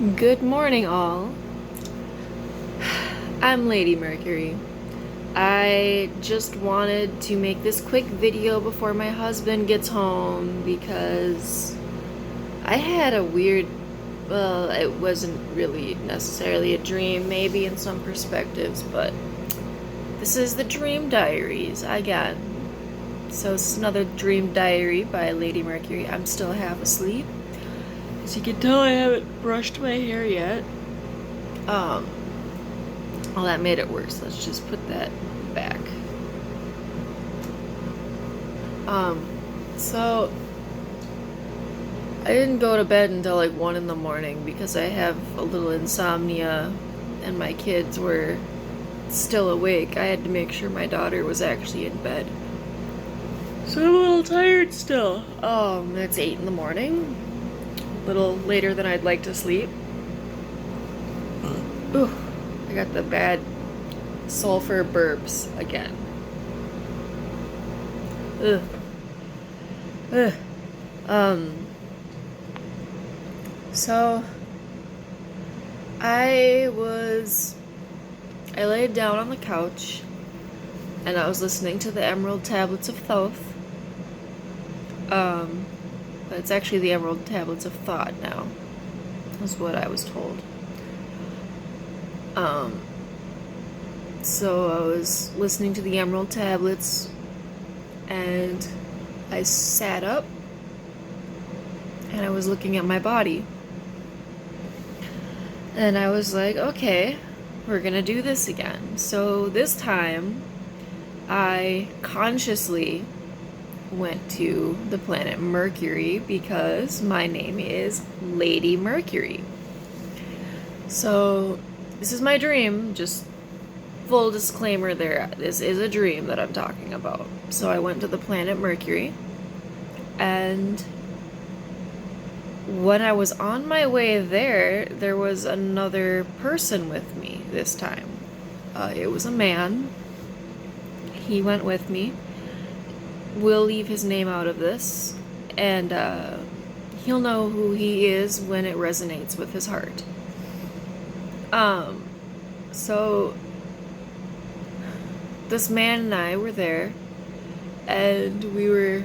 Good morning, all. I'm Lady Mercury. I just wanted to make this quick video before my husband gets home because I had a weird, well, it wasn't really necessarily a dream, maybe in some perspectives, but this is the Dream Diaries again. So this is another Dream Diary by Lady Mercury. I'm still half asleep. As you can tell, I haven't brushed my hair yet. Well, that made it worse. Let's just put that back. So I didn't go to bed until like 1 in the morning because I have a little insomnia and my kids were still awake. I had to make sure my daughter was actually in bed. So I'm a little tired still. It's 8 in the morning. A little later than I'd like to sleep. Ooh, I got the bad sulfur burps again. Ugh. Ugh. So I laid down on the couch and I was listening to the Emerald Tablets of Thoth. But it's actually the Emerald Tablets of Thought now, is what I was told. So I was listening to the Emerald Tablets and I sat up and I was looking at my body. And I was like, okay, we're gonna do this again. So this time I consciously went to the planet Mercury because my name is Lady Mercury. So this is my dream, just full disclaimer there, this is a dream that I'm talking about. So I went to the planet Mercury, and when I was on my way there was another person with me this time. It was a man. He went with me. We'll leave his name out of this, and he'll know who he is when it resonates with his heart. So this man and I were there, and we were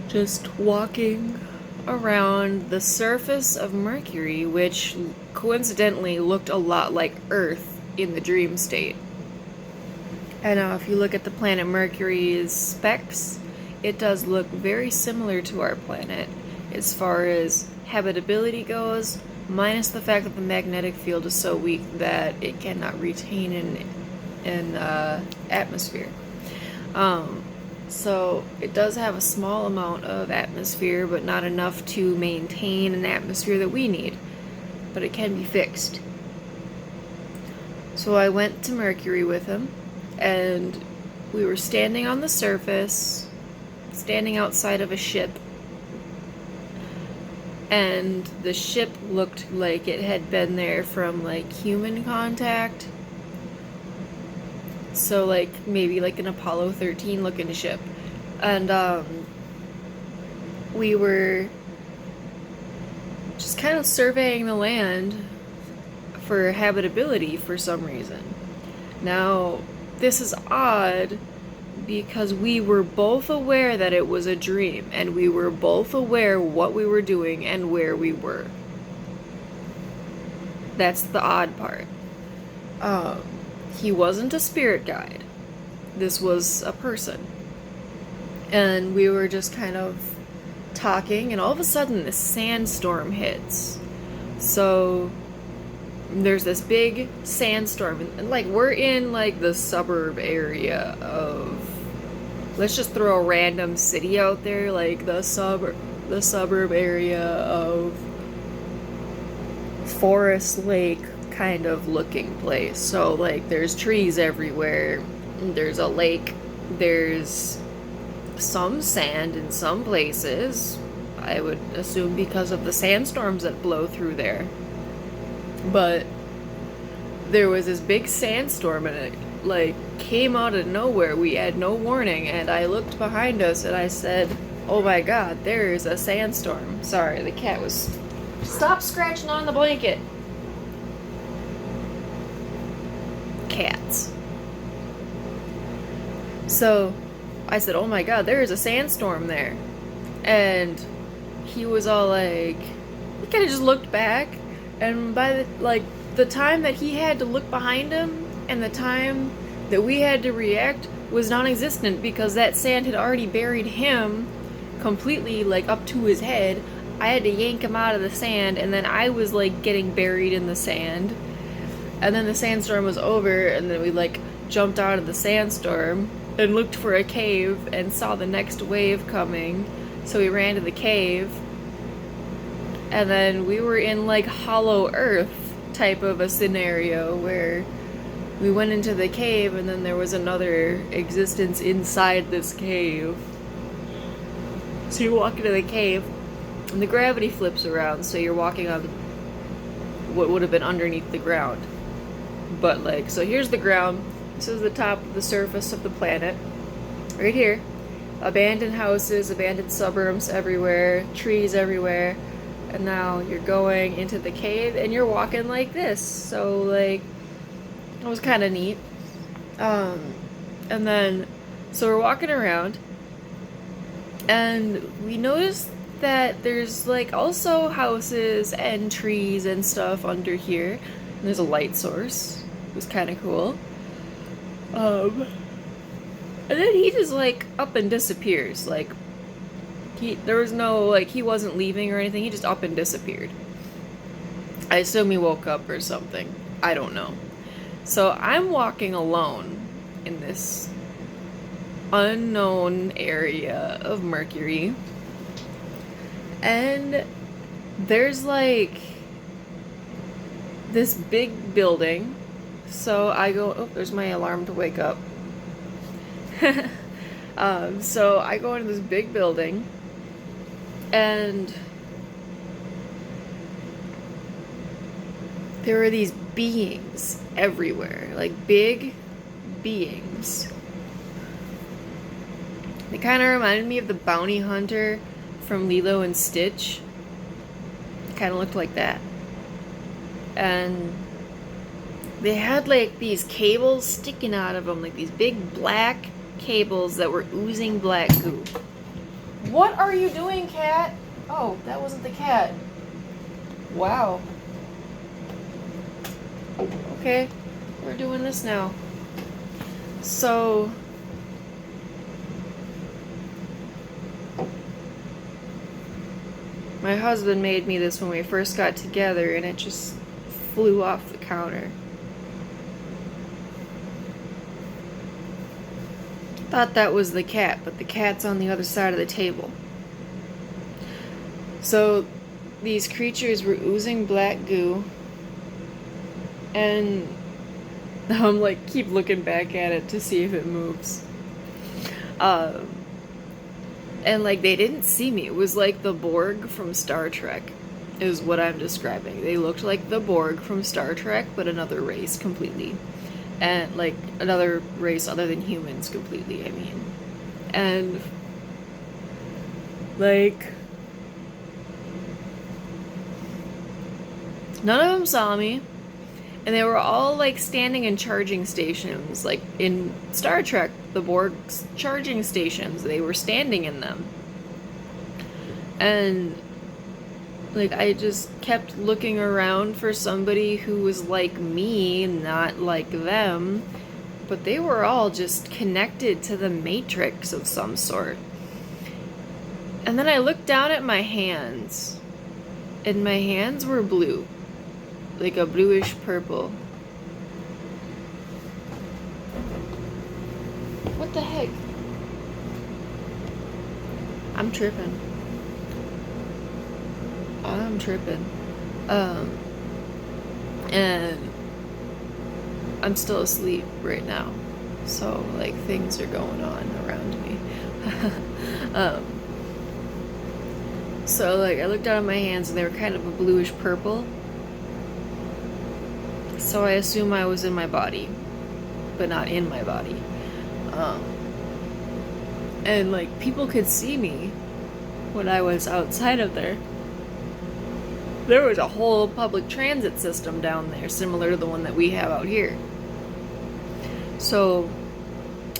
just walking around the surface of Mercury, which coincidentally looked a lot like Earth in the dream state. And if you look at the planet Mercury's specs, it does look very similar to our planet as far as habitability goes, minus the fact that the magnetic field is so weak that it cannot retain an atmosphere. So it does have a small amount of atmosphere, but not enough to maintain an atmosphere that we need. But it can be fixed. So I went to Mercury with him, and we were standing on the surface, standing outside of a ship. And the ship looked like it had been there from like human contact. So like maybe like an Apollo 13 looking ship. And we were just kind of surveying the land for habitability for some reason. Now, this is odd because we were both aware that it was a dream, and we were both aware what we were doing and where we were. That's the odd part. He wasn't a spirit guide. This was a person. And we were just kind of talking, and all of a sudden this sandstorm hits. So there's this big sandstorm, and like we're in like the suburb area of, let's just throw a random city out there, like the suburb area of Forest Lake kind of looking place. So like there's trees everywhere, there's a lake, there's some sand in some places, I would assume because of the sandstorms that blow through there. But there was this big sandstorm, and it like came out of nowhere. We had no warning, and I looked behind us and I said, oh my god, there is a sandstorm. Sorry, the cat was Stop scratching on the blanket. Cats. So I said, oh my god, there is a sandstorm there. And he was all like, he kind of just looked back, and by the time that he had to look behind him and the time that we had to react was non-existent, because that sand had already buried him completely, like up to his head. I had to yank him out of the sand, and then I was like getting buried in the sand. And then the sandstorm was over, and then we like jumped out of the sandstorm and looked for a cave and saw the next wave coming. So we ran to the cave, and then we were in like Hollow Earth type of a scenario where we went into the cave and then there was another existence inside this cave. So you walk into the cave and the gravity flips around, so you're walking on what would have been underneath the ground. But like, so here's the ground, this is the top of the surface of the planet, right here. Abandoned houses, abandoned suburbs everywhere, trees everywhere, and now you're going into the cave and you're walking like this. So like, it was kind of neat. And then, so we're walking around, and we noticed that there's like also houses and trees and stuff under here. And there's a light source. It was kind of cool. And then he just like up and disappears. Like, there was no, like, he wasn't leaving or anything. He just up and disappeared. I assume he woke up or something. I don't know. So I'm walking alone in this unknown area of Mercury. And there's like this big building. So I go, oh, there's my alarm to wake up. So I go into this big building, and there were these beings everywhere, like big beings. They kind of reminded me of the bounty hunter from Lilo and Stitch. Kind of looked like that. And they had like these cables sticking out of them, like these big black cables that were oozing black goo. What are you doing, cat? Oh, that wasn't the cat. Wow. Okay, we're doing this now. So my husband made me this when we first got together, and it just flew off the counter. Thought that was the cat, but the cat's on the other side of the table. So these creatures were oozing black goo, and I'm like, keep looking back at it to see if it moves. And like, they didn't see me. It was like the Borg from Star Trek is what I'm describing. They looked like the Borg from Star Trek, but another race completely. And like another race other than humans completely, I mean. And like, none of them saw me, and they were all like standing in charging stations, like in Star Trek, the Borg's charging stations. They were standing in them, and like, I just kept looking around for somebody who was like me, not like them, but they were all just connected to the Matrix of some sort. And then I looked down at my hands, and my hands were blue, like a bluish purple. What the heck? I'm tripping. I'm tripping. And I'm still asleep right now. So, like, things are going on around me. So, like, I looked down at my hands and they were kind of a bluish purple. So I assume I was in my body, but not in my body. And, like, people could see me when I was outside of there. There was a whole public transit system down there, similar to the one that we have out here. So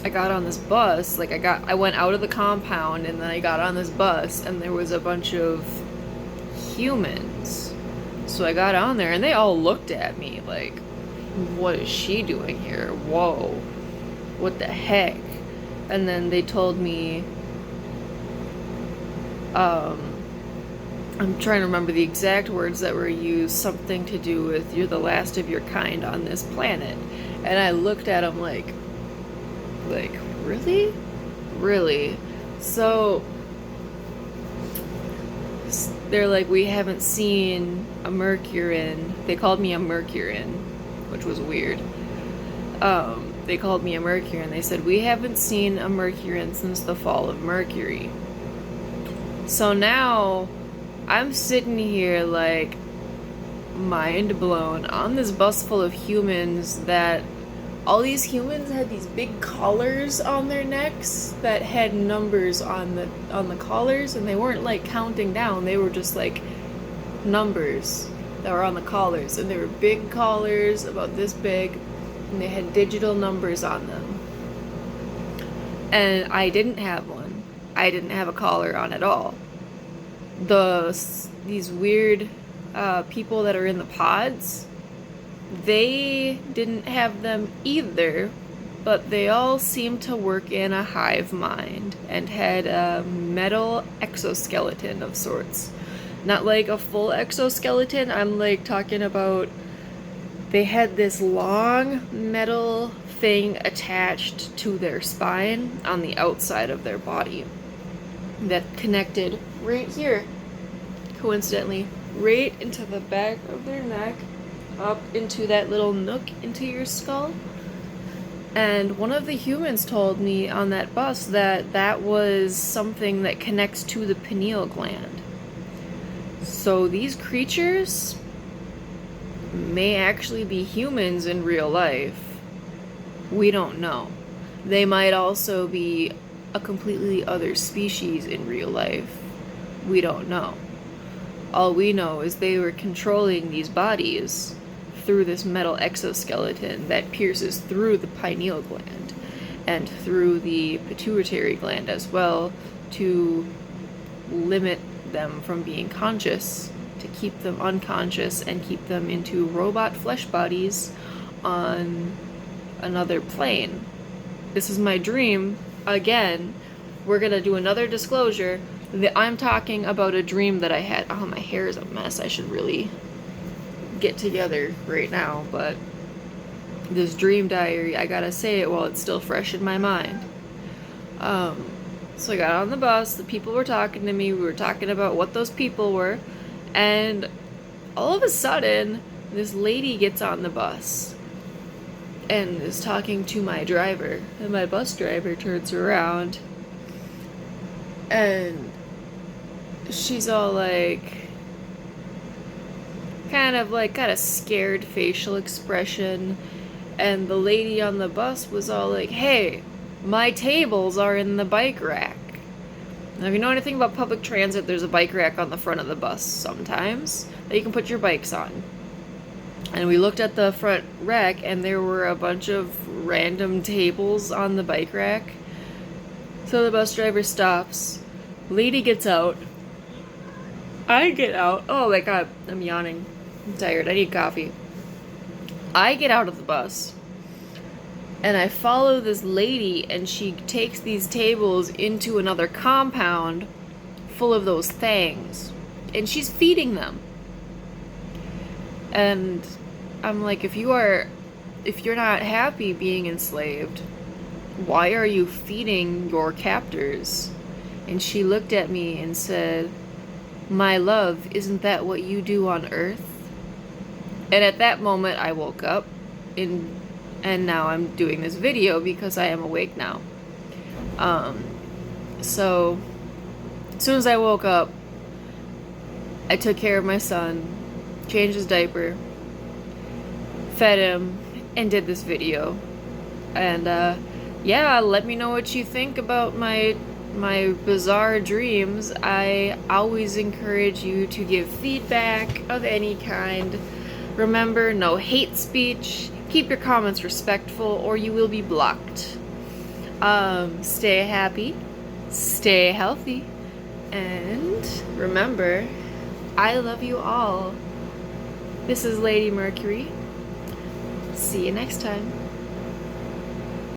I got on this bus, I went out of the compound and then I got on this bus and there was a bunch of humans. So I got on there and they all looked at me like, what is she doing here? Whoa, what the heck? And then they told me, I'm trying to remember the exact words that were used, something to do with you're the last of your kind on this planet. And I looked at them like, really? Really? So they're like, we haven't seen a Mercurian. They called me a Mercurian, which was weird. They called me a Mercurian. They said, we haven't seen a Mercurian since the fall of Mercury. So now I'm sitting here like mind blown on this bus full of humans that all these humans had these big collars on their necks that had numbers on the collars, and they weren't like counting down, they were just like numbers that were on the collars, and they were big collars about this big, and they had digital numbers on them. And I didn't have one. I didn't have a collar on at all. These weird people that are in the pods, they didn't have them either, but they all seemed to work in a hive mind and had a metal exoskeleton of sorts. Not like a full exoskeleton, I'm like talking about they had this long metal thing attached to their spine on the outside of their body that connected right here, coincidentally, right into the back of their neck, up into that little nook into your skull. And one of the humans told me on that bus that that was something that connects to the pineal gland. So these creatures may actually be humans in real life. We don't know. They might also be a completely other species in real life. We don't know. All we know is they were controlling these bodies through this metal exoskeleton that pierces through the pineal gland and through the pituitary gland as well, to limit them from being conscious, to keep them unconscious and keep them into robot flesh bodies on another plane. This is my dream. Again, we're gonna do another disclosure. I'm talking about a dream that I had. Oh, my hair is a mess. I should really get together right now, but this dream diary, I gotta say it while it's still fresh in my mind. So I got on the bus, the people were talking to me, we were talking about what those people were, and all of a sudden, this lady gets on the bus and is talking to my driver, and my bus driver turns around and she's all like, kind of scared facial expression, and the lady on the bus was all like, hey, my tables are in the bike rack. Now, if you know anything about public transit, there's a bike rack on the front of the bus sometimes that you can put your bikes on. And we looked at the front rack, and there were a bunch of random tables on the bike rack. So the bus driver stops. Lady gets out. I get out. Oh my god, I'm yawning. I'm tired. I need coffee. I get out of the bus, and I follow this lady, and she takes these tables into another compound full of those things, and she's feeding them. And I'm like, if you're not happy being enslaved, why are you feeding your captors? And she looked at me and said, my love, isn't that what you do on Earth? And at that moment, I woke up, and now I'm doing this video because I am awake now. So as soon as I woke up, I took care of my son, changed his diaper, fed him, and did this video. And yeah, let me know what you think about my my bizarre dreams, I always encourage you to give feedback of any kind. Remember, no hate speech. Keep your comments respectful or you will be blocked. Stay happy, stay healthy, and remember, I love you all. This is Lady Mercury. See you next time.